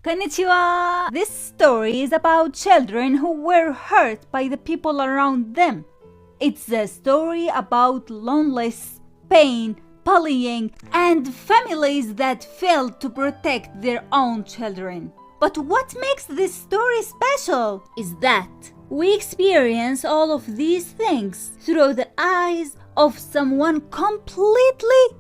Konnichiwa! This story is about children who were hurt by the people around them. It's a story about loneliness, pain, bullying, and families that failed to protect their own children. But what makes this story special is that we experience all of these things through the eyes of someone completely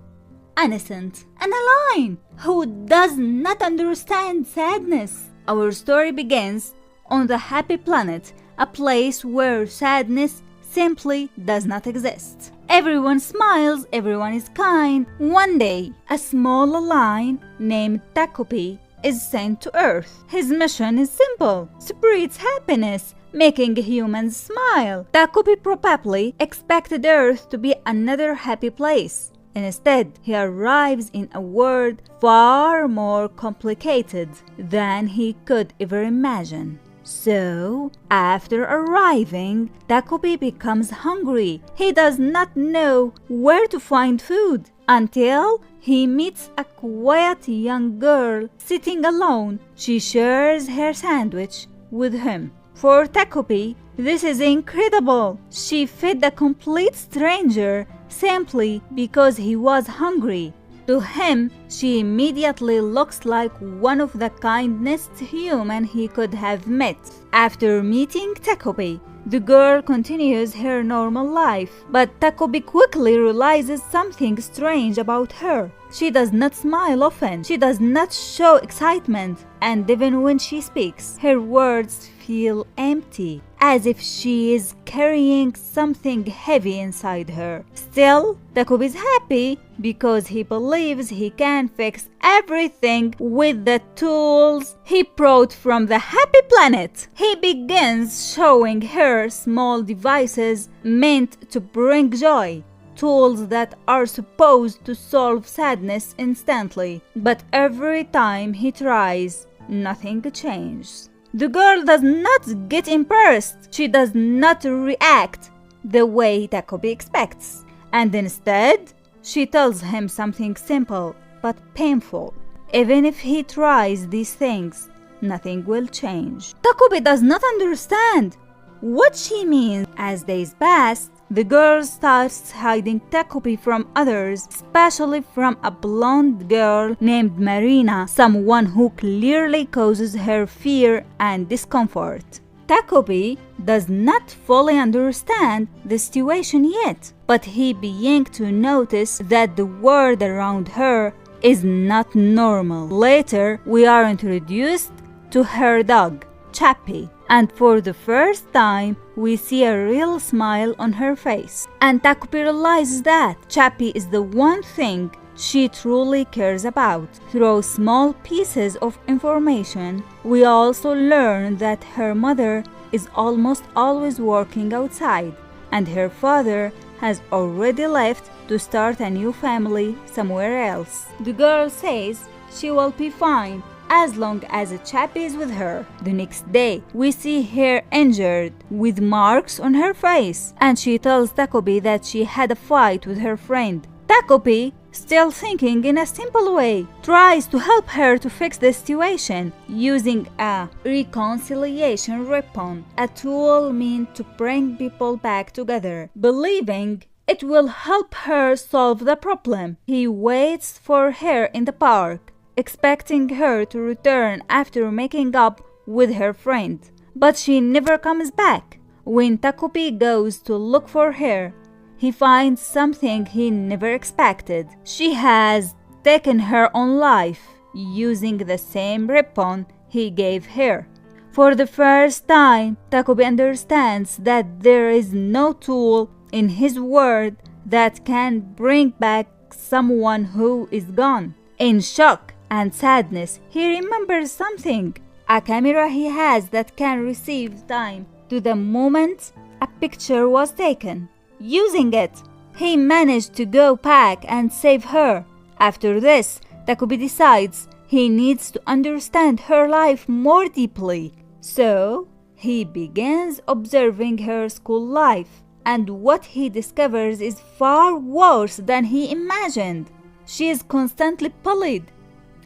innocent and alive who does not understand sadness. Our story begins on the happy planet, a place where sadness simply does not exist. Everyone smiles, everyone is kind. One day, a small alien named Takopi is sent to Earth. His mission is simple: spreads happiness, making humans smile. Takopi probably expected Earth to be another happy place. Instead, he arrives in a world far more complicated than he could ever imagine. So, after arriving, Takopi becomes hungry. He does not know where to find food until he meets a quiet young girl sitting alone. She shares her sandwich with him. For Takopi, this is incredible. She fed a complete stranger simply because he was hungry. To him, she immediately looks like one of the kindest humans he could have met. After meeting Takopi, the girl continues her normal life, but Takopi quickly realizes something strange about her. She does not smile often, she does not show excitement, and even when she speaks, her words feel empty, as if she is carrying something heavy inside her. Still, Takopi is happy because he believes he can fix everything with the tools he brought from the happy planet. He begins showing her small devices meant to bring joy, tools that are supposed to solve sadness instantly. But every time he tries, nothing changes. The girl does not get impressed. She does not react the way Takopi expects. And instead, she tells him something simple but painful. Even if he tries these things, nothing will change. Takopi does not understand what she means. As days pass, the girl starts hiding Takopi from others, especially from a blonde girl named Marina, someone who clearly causes her fear and discomfort. Takopi does not fully understand the situation yet, but he begins to notice that the world around her is not normal. Later, we are introduced to her dog, Chappie, and for the first time, we see a real smile on her face. And Takopi realizes that Chappie is the one thing she truly cares about. Through small pieces of information, we also learn that her mother is almost always working outside, and her father has already left to start a new family somewhere else. The girl says she will be fine as long as a Chappie is with her. The next day, we see her injured with marks on her face, and she tells Takopi that she had a fight with her friend. Takopi, still thinking in a simple way, tries to help her to fix the situation using a reconciliation ribbon, a tool meant to bring people back together, believing it will help her solve the problem. He waits for her in the park, expecting her to return after making up with her friend, but she never comes back. When Takopi goes to look for her, he finds something he never expected. She has taken her own life using the same ribbon he gave her. For the first time, Takopi understands that there is no tool in his world that can bring back someone who is gone. In shock and sadness, he remembers something: a camera he has that can receive time to the moment a picture was taken. Using it, he managed to go back and save her. After this, Takopi decides he needs to understand her life more deeply. So, he begins observing her school life, and what he discovers is far worse than he imagined. She is constantly bullied.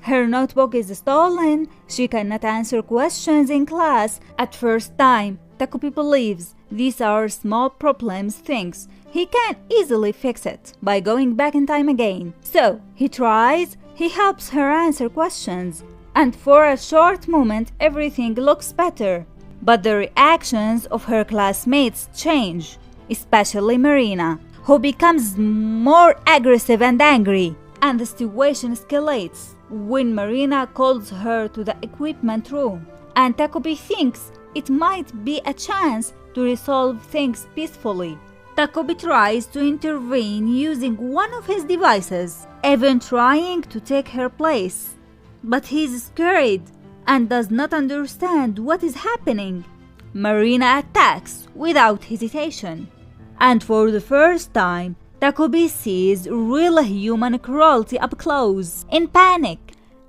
Her notebook is stolen. She cannot answer questions in class. At first time, Takopi believes these are small problems, things he can easily fix it by going back in time again. So he tries, he helps her answer questions, and for a short moment everything looks better. But the reactions of her classmates change, especially Marina, who becomes more aggressive and angry, and the situation escalates when Marina calls her to the equipment room, and Takopi thinks it might be a chance to resolve things peacefully. Takopi tries to intervene using one of his devices, even trying to take her place. But he's scared and does not understand what is happening. Marina attacks without hesitation. And for the first time, Takopi sees real human cruelty up close. In panic,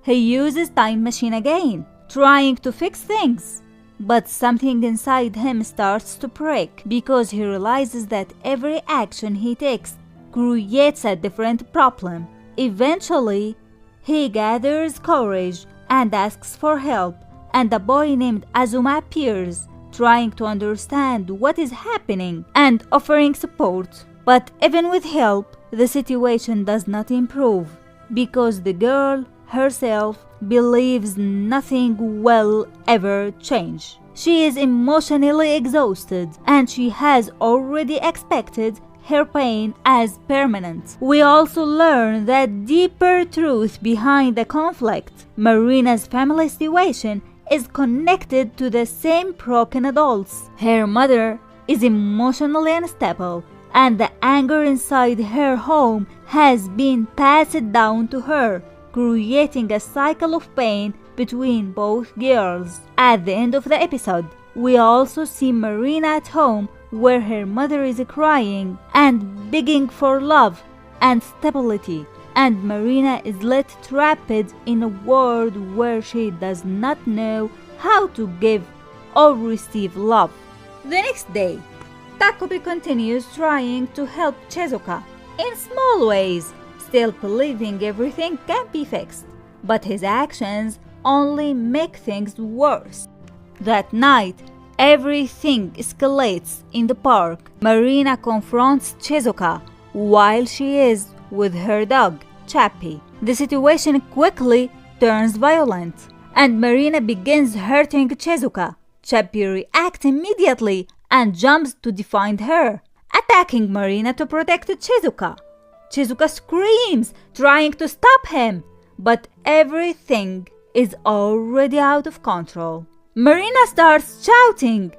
he uses time machine again, trying to fix things. But something inside him starts to break because he realizes that every action he takes creates a different problem. Eventually, he gathers courage and asks for help, and a boy named Azuma appears, trying to understand what is happening and offering support. But even with help, the situation does not improve because the girl herself believes nothing will ever change. She is emotionally exhausted and she has already accepted her pain as permanent. We also learn that deeper truth behind the conflict. Marina's family situation is connected to the same broken adults. Her mother is emotionally unstable, and the anger inside her home has been passed down to her, creating a cycle of pain between both girls. At the end of the episode, we also see Marina at home where her mother is crying and begging for love and stability, and Marina is left trapped in a world where she does not know how to give or receive love. The next day, Takopi continues trying to help Chizuka in small ways, still believing everything can be fixed, but his actions only make things worse. That night, everything escalates in the park. Marina confronts Chizuka while she is with her dog, Chappie. The situation quickly turns violent, and Marina begins hurting Chizuka. Chappie reacts immediately and jumps to defend her, attacking Marina to protect Chizuka. Chizuka screams, trying to stop him, but everything is already out of control. Marina starts shouting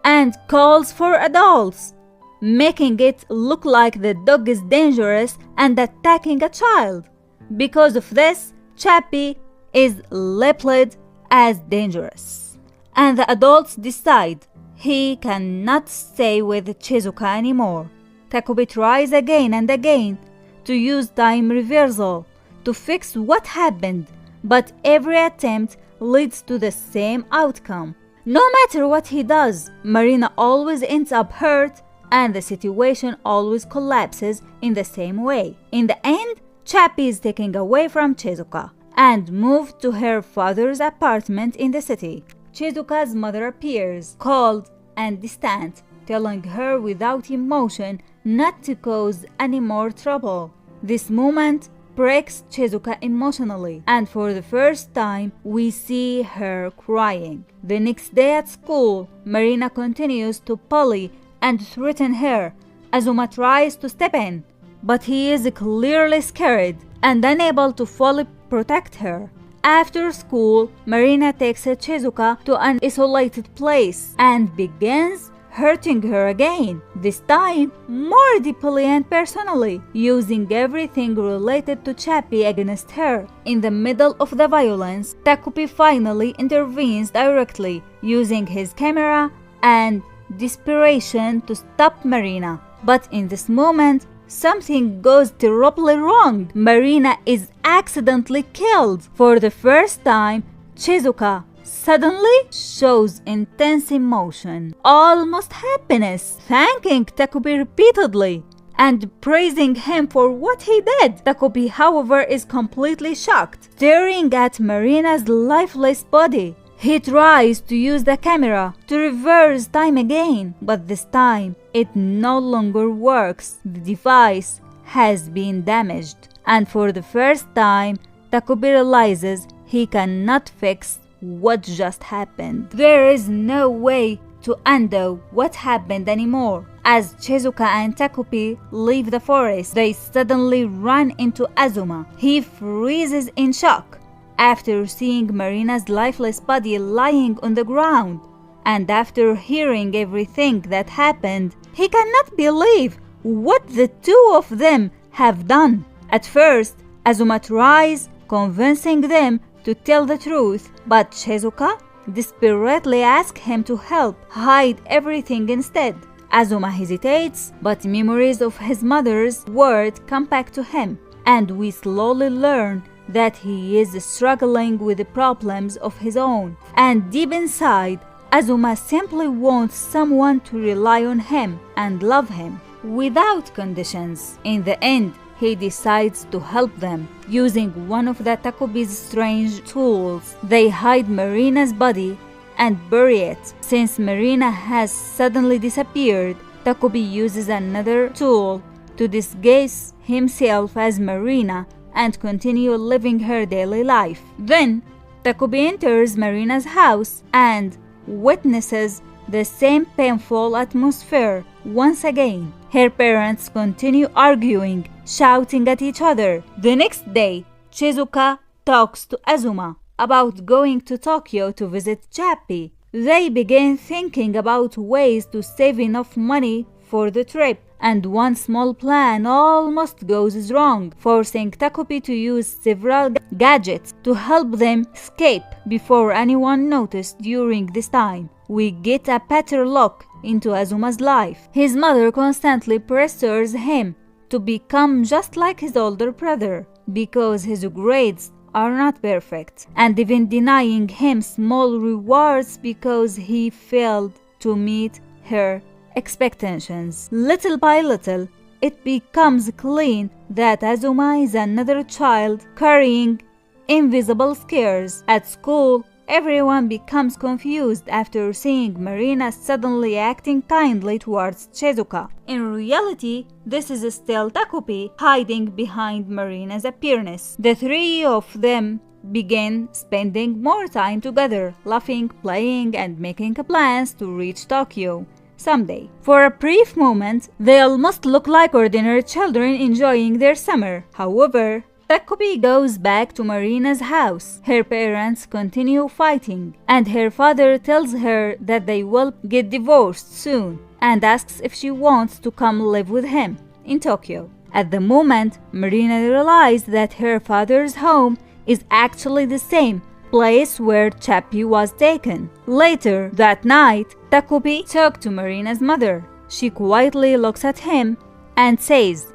and calls for adults, making it look like the dog is dangerous and attacking a child. Because of this, Chappie is labeled as dangerous, and the adults decide he cannot stay with Chizuka anymore. Takopi tries again and again to use time reversal to fix what happened, but every attempt leads to the same outcome. No matter what he does, Marina always ends up hurt and the situation always collapses in the same way. In the end, Chappie is taken away from Chizuka and moved to her father's apartment in the city. Chizuka's mother appears, cold and distant, telling her without emotion not to cause any more trouble. This moment breaks Chizuka emotionally, and for the first time we see her crying. The next day at school, Marina continues to bully and threaten her. Azuma tries to step in, but he is clearly scared and unable to fully protect her. After school, Marina takes Chizuka to an isolated place and begins hurting her again, this time more deeply and personally, using everything related to Chappie against her. In the middle of the violence, Takopi finally intervenes directly, using his camera and desperation to stop Marina. But in this moment, something goes terribly wrong. Marina is accidentally killed. For the first time, Chizuka suddenly shows intense emotion, almost happiness, thanking Takopi repeatedly. and praising him for what he did. Takopi, however, is completely shocked, staring at Marina's lifeless body. He tries to use the camera to reverse time again, but this time it no longer works. The device has been damaged, and for the first time, Takopi realizes he cannot fix what just happened. There is no way to undo what happened anymore. As Chizuka and Takopi leave the forest, they suddenly run into Azuma. He freezes in shock after seeing Marina's lifeless body lying on the ground, and after hearing everything that happened, he cannot believe what the two of them have done. At first, Azuma tries convincing them to tell the truth, but Chizuka desperately asks him to help hide everything instead. Azuma hesitates, but memories of his mother's words come back to him, and we slowly learn that he is struggling with the problems of his own. And deep inside, Azuma simply wants someone to rely on him and love him without conditions. In the end, he decides to help them. Using one of the Takopi's strange tools, they hide Marina's body and bury it. Since Marina has suddenly disappeared, Takopi uses another tool to disguise himself as Marina and continue living her daily life. Then, Takopi enters Marina's house and witnesses the same painful atmosphere once again. Her parents continue arguing, shouting at each other. The next day, Chizuka talks to Azuma about going to Tokyo to visit Chappie. They begin thinking about ways to save enough money for the trip, and one small plan almost goes wrong, forcing Takopi to use several gadgets to help them escape before anyone noticed. During this time, we get a better look into Azuma's life. His mother constantly pressures him to become just like his older brother because his grades are not perfect, and even denying him small rewards because he failed to meet her expectations. Little by little, it becomes clear that Azuma is another child carrying invisible scares. At school, everyone becomes confused after seeing Marina suddenly acting kindly towards Chizuka. In reality, this is still Takopi hiding behind Marina's appearance. The three of them begin spending more time together, laughing, playing, and making plans to reach Tokyo someday. For a brief moment, they almost look like ordinary children enjoying their summer. However, Takopi goes back to Marina's house. Her parents continue fighting, and her father tells her that they will get divorced soon and asks if she wants to come live with him in Tokyo. At the moment, Marina realizes that her father's home is actually the same place where Chappie was taken. Later that night, Takopi talks to Marina's mother. She quietly looks at him and says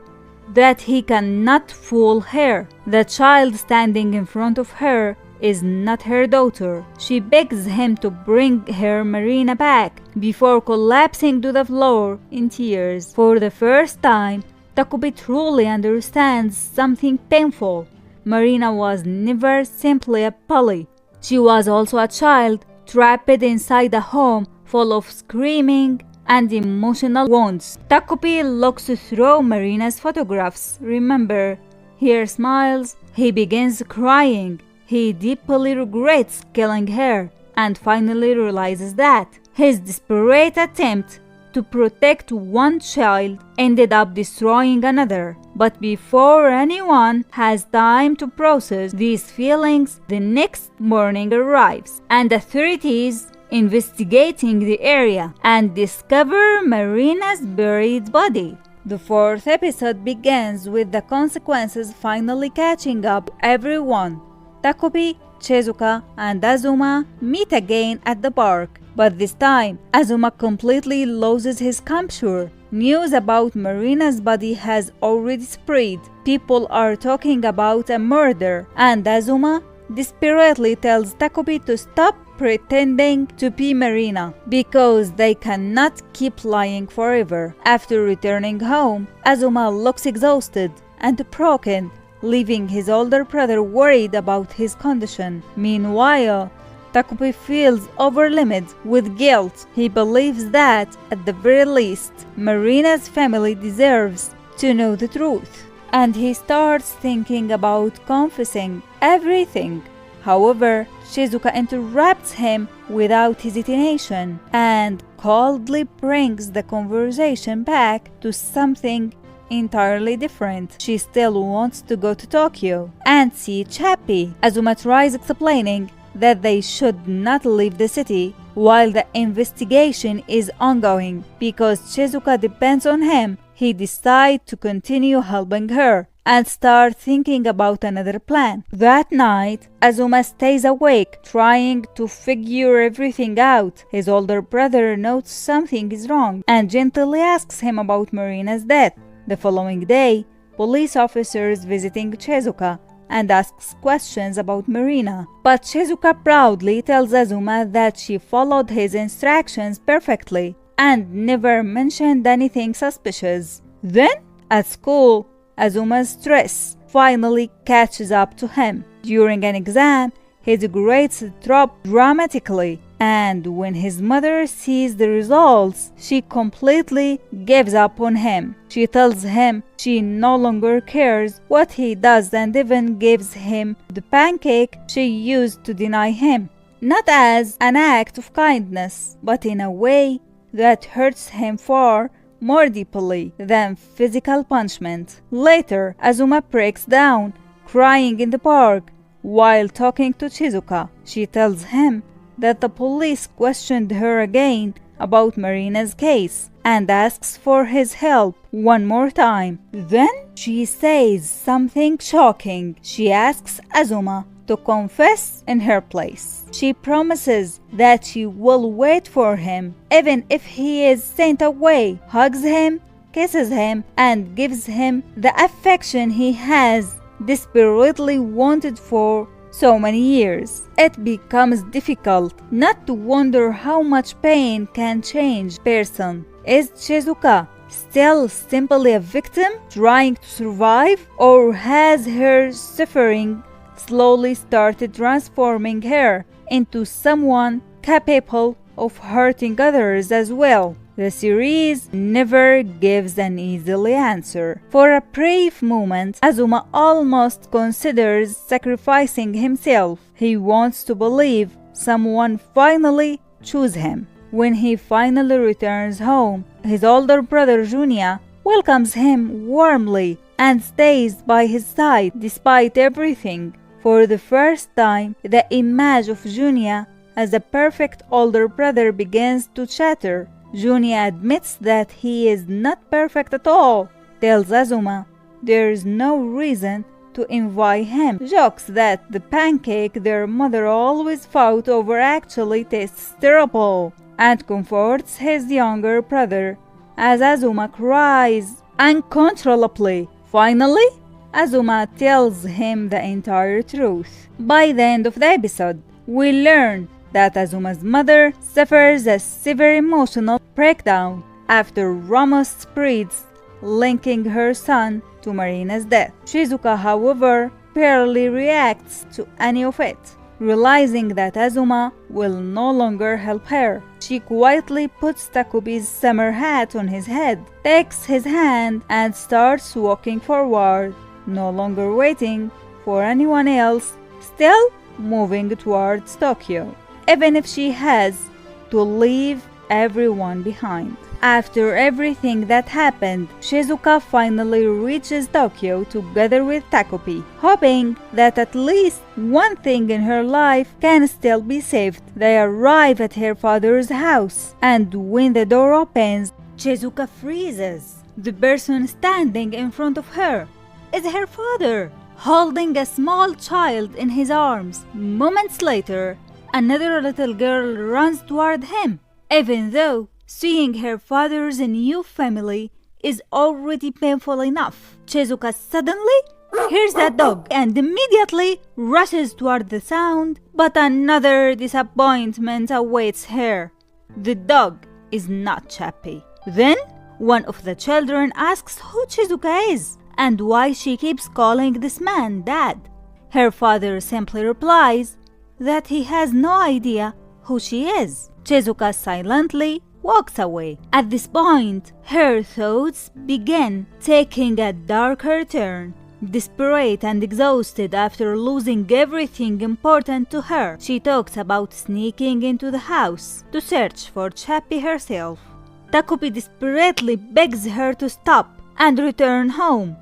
that he cannot fool her. The child standing in front of her is not her daughter. She begs him to bring her Marina back before collapsing to the floor in tears. For the first time, Takopi truly understands something painful. Marina was never simply a bully. She was also a child trapped inside a home full of screaming and emotional wounds. Takopi looks through Marina's photographs. Remember her smiles. He begins crying. He deeply regrets killing her and finally realizes that his desperate attempt to protect one child ended up destroying another. But before anyone has time to process these feelings, the next morning arrives, and authorities investigating the area and discover Marina's buried body. The fourth episode begins with the consequences finally catching up everyone. Takopi, Chizuka, and Azuma meet again at the park, but this time Azuma completely loses his composure. News about Marina's body has already spread. People are talking about a murder, and Azuma desperately tells Takopi to stop pretending to be Marina because they cannot keep lying forever. After returning home, Azuma looks exhausted and broken, leaving his older brother worried about his condition. Meanwhile, Takopi feels overwhelmed with guilt. He believes that, at the very least, Marina's family deserves to know the truth, and he starts thinking about confessing everything. However, Shizuka interrupts him without hesitation and coldly brings the conversation back to something entirely different. She still wants to go to Tokyo and see Chappie. Azuma tries explaining that they should not leave the city while the investigation is ongoing. Because Shizuka depends on him, he decides to continue helping her and start thinking about another plan. That night, Azuma stays awake, trying to figure everything out. His older brother notes something is wrong and gently asks him about Marina's death. The following day, police officers visiting Shizuka and asks questions about Marina. But Shizuka proudly tells Azuma that she followed his instructions perfectly and never mentioned anything suspicious. Then, at school, Azuma's stress finally catches up to him. During an exam, his grades drop dramatically, and when his mother sees the results, she completely gives up on him. She tells him she no longer cares what he does and even gives him the pancake she used to deny him, not as an act of kindness, but in a way that hurts him far more deeply than physical punishment. Later, Azuma breaks down, crying in the park while talking to Shizuka. She tells him that the police questioned her again about Marina's case and asks for his help one more time. Then she says something shocking. She asks Azuma to confess in her place. She promises that she will wait for him even if he is sent away, hugs him, kisses him, and gives him the affection he has desperately wanted for so many years. It becomes difficult not to wonder how much pain can change a person. Is Shizuka still simply a victim trying to survive, or has her suffering slowly started transforming her into someone capable of hurting others as well? The series never gives an easy answer. For a brief moment, Azuma almost considers sacrificing himself. He wants to believe someone finally chose him. When he finally returns home, his older brother Junya welcomes him warmly and stays by his side despite everything. For the first time, the image of Junya as a perfect older brother begins to shatter. Junya admits that he is not perfect at all, tells Azuma there is no reason to envy him, jokes that the pancake their mother always fought over actually tastes terrible, and comforts his younger brother as Azuma cries uncontrollably. Finally, Azuma tells him the entire truth. By the end of the episode, we learn that Azuma's mother suffers a severe emotional breakdown after rumors spreads linking her son to Marina's death. Shizuka, however, barely reacts to any of it. Realizing that Azuma will no longer help her, she quietly puts Takopi's summer hat on his head, takes his hand, and starts walking forward, no longer waiting for anyone else, still moving towards Tokyo, even if she has to leave everyone behind. After everything that happened, Shizuka finally reaches Tokyo together with Takopi, hoping that at least one thing in her life can still be saved. They arrive at her father's house, and when the door opens, Shizuka freezes. The person standing in front of her is her father, holding a small child in his arms. Moments later, another little girl runs toward him, even though seeing her father's new family is already painful enough. Shizuka suddenly hears a dog and immediately rushes toward the sound, but another disappointment awaits her. The dog is not Chappie. Then, one of the children asks who Chizuka is and why she keeps calling this man Dad. Her father simply replies that he has no idea who she is. Chizuka silently walks away. At this point, her thoughts begin taking a darker turn. Desperate and exhausted after losing everything important to her, she talks about sneaking into the house to search for Chappie herself. Takopi desperately begs her to stop and return home,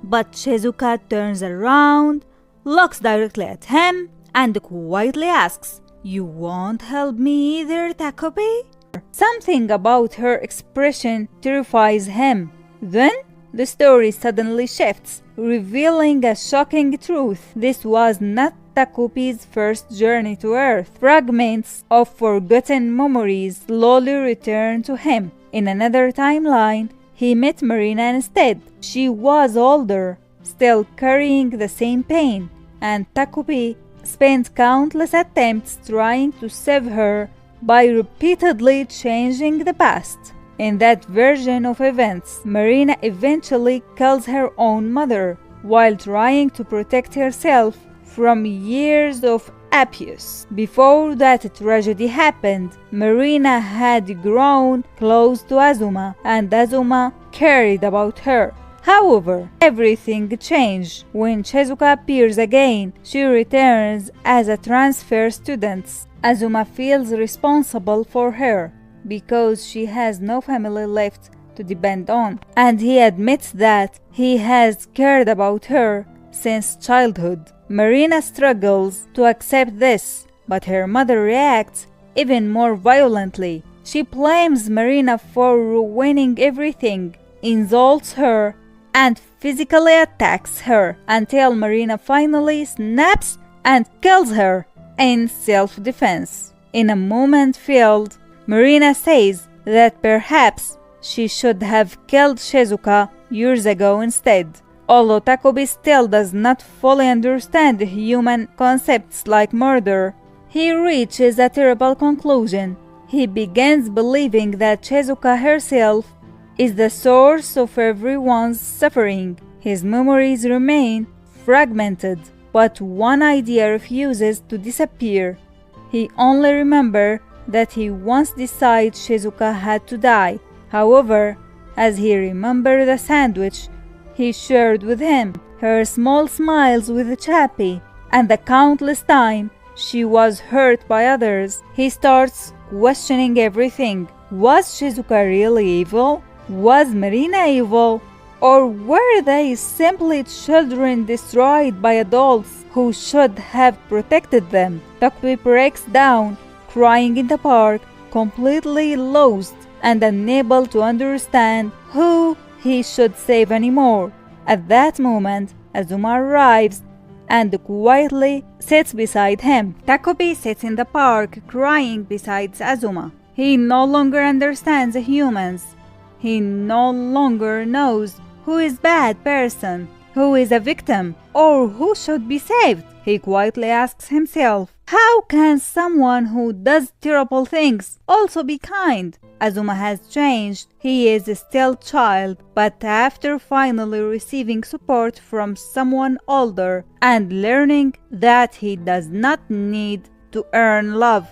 but Chizuka turns around, looks directly at him, and quietly asks, "You won't help me either, Takopi?" Something about her expression terrifies him. Then the story suddenly shifts, revealing a shocking truth. This was not Takopi's first journey to Earth. Fragments of forgotten memories slowly return to him. In another timeline, he met Marina instead. She was older, still carrying the same pain, and Takopi spent countless attempts trying to save her by repeatedly changing the past. In that version of events, Marina eventually kills her own mother while trying to protect herself from years of abuse. Before that tragedy happened, Marina had grown close to Azuma, and Azuma cared about her. However, everything changed when Chizuka appears again. She returns as a transfer student. Azuma feels responsible for her because she has no family left to depend on, and he admits that he has cared about her since childhood. Marina struggles to accept this, but her mother reacts even more violently. She blames Marina for ruining everything, insults her, and physically attacks her until Marina finally snaps and kills her in self-defense. In a moment filled, Marina says that perhaps she should have killed Shizuka years ago instead. Although Takopi still does not fully understand human concepts like murder, he reaches a terrible conclusion. He begins believing that Shizuka herself is the source of everyone's suffering. His memories remain fragmented, but one idea refuses to disappear. He only remembers that he once decided Shizuka had to die. However, as he remembers the sandwich he shared with him, her small smiles with Chappie, and the countless time she was hurt by others, he starts questioning everything. Was Shizuka really evil? Was Marina evil? Or were they simply children destroyed by adults who should have protected them? Takopi breaks down, crying in the park, completely lost and unable to understand who he should save anymore. At that moment, Azuma arrives and quietly sits beside him. Takopi sits in the park crying beside Azuma. He no longer understands humans. He no longer knows who is a bad person, who is a victim, or who should be saved. He quietly asks himself, how can someone who does terrible things also be kind? Azuma has changed. He is still a child, but after finally receiving support from someone older and learning that he does not need to earn love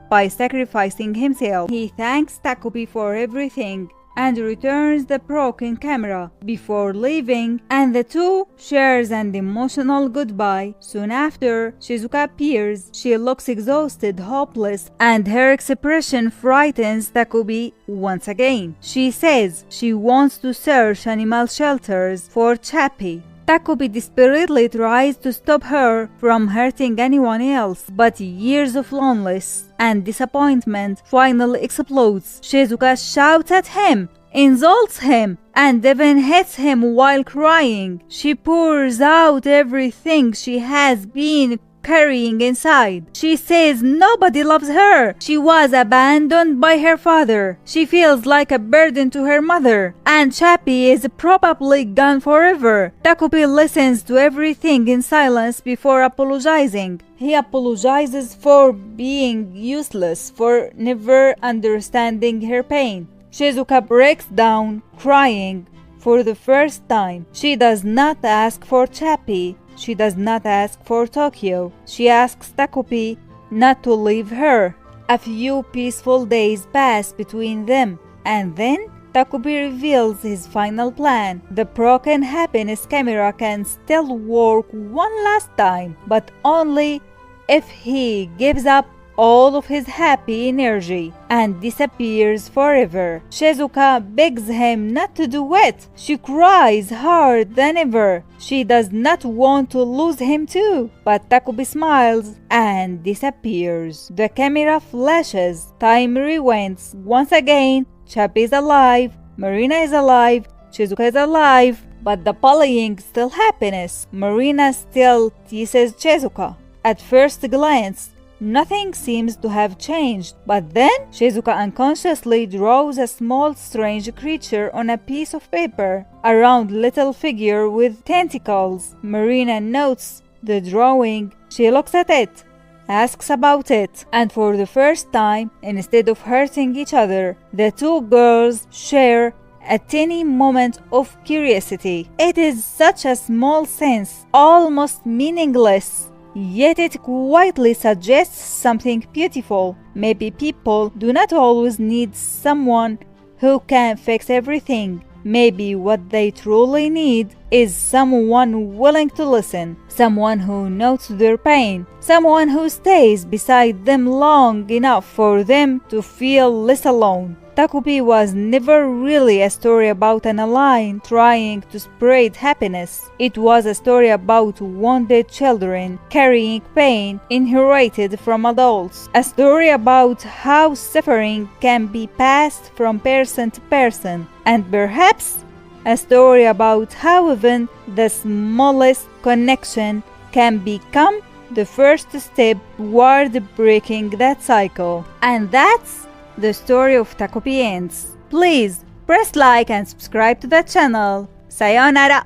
by sacrificing himself, he thanks Takopi for everything and returns the broken camera before leaving, and the two shares an emotional goodbye. Soon after, Shizuka appears. She looks exhausted, hopeless, and her expression frightens Takopi once again. She says she wants to search animal shelters for Chappie. Takopi desperately tries to stop her from hurting anyone else, but years of loneliness and disappointment finally explodes. Shizuka shouts at him, insults him, and even hits him while crying. She pours out everything she has been carrying inside. She says nobody loves her. She was abandoned by her father. She feels like a burden to her mother. And Chappie is probably gone forever. Takopi listens to everything in silence before apologizing. He apologizes for being useless, for never understanding her pain. Shizuka breaks down, crying for the first time. She does not ask for Chappie. She does not ask for Tokyo. She asks Takopi not to leave her. A few peaceful days pass between them, and then Takopi reveals his final plan. The broken happiness camera can still work one last time, but only if he gives up all of his happy energy and disappears forever. Shizuka begs him not to do it. She cries harder than ever. She does not want to lose him too. But Takopi smiles and disappears. The camera flashes. Time rewinds. Once again, Chappie is alive. Marina is alive. Shizuka is alive. But the bullying still happiness. Marina still teases Shizuka. At first glance, nothing seems to have changed, but then Shizuka unconsciously draws a small strange creature on a piece of paper, a round little figure with tentacles. Marina notes the drawing. She looks at it, asks about it, and for the first time, instead of hurting each other, the two girls share a tiny moment of curiosity. It is such a small sense, almost meaningless. Yet it quietly suggests something beautiful. Maybe people do not always need someone who can fix everything. Maybe what they truly need is someone willing to listen, someone who notes their pain, someone who stays beside them long enough for them to feel less alone. Takopi was never really a story about an alien trying to spread happiness. It was a story about wounded children carrying pain inherited from adults. A story about how suffering can be passed from person to person. And perhaps a story about how even the smallest connection can become the first step toward breaking that cycle. And that's the story of Takopi ends. Please press like and subscribe to the channel. Sayonara!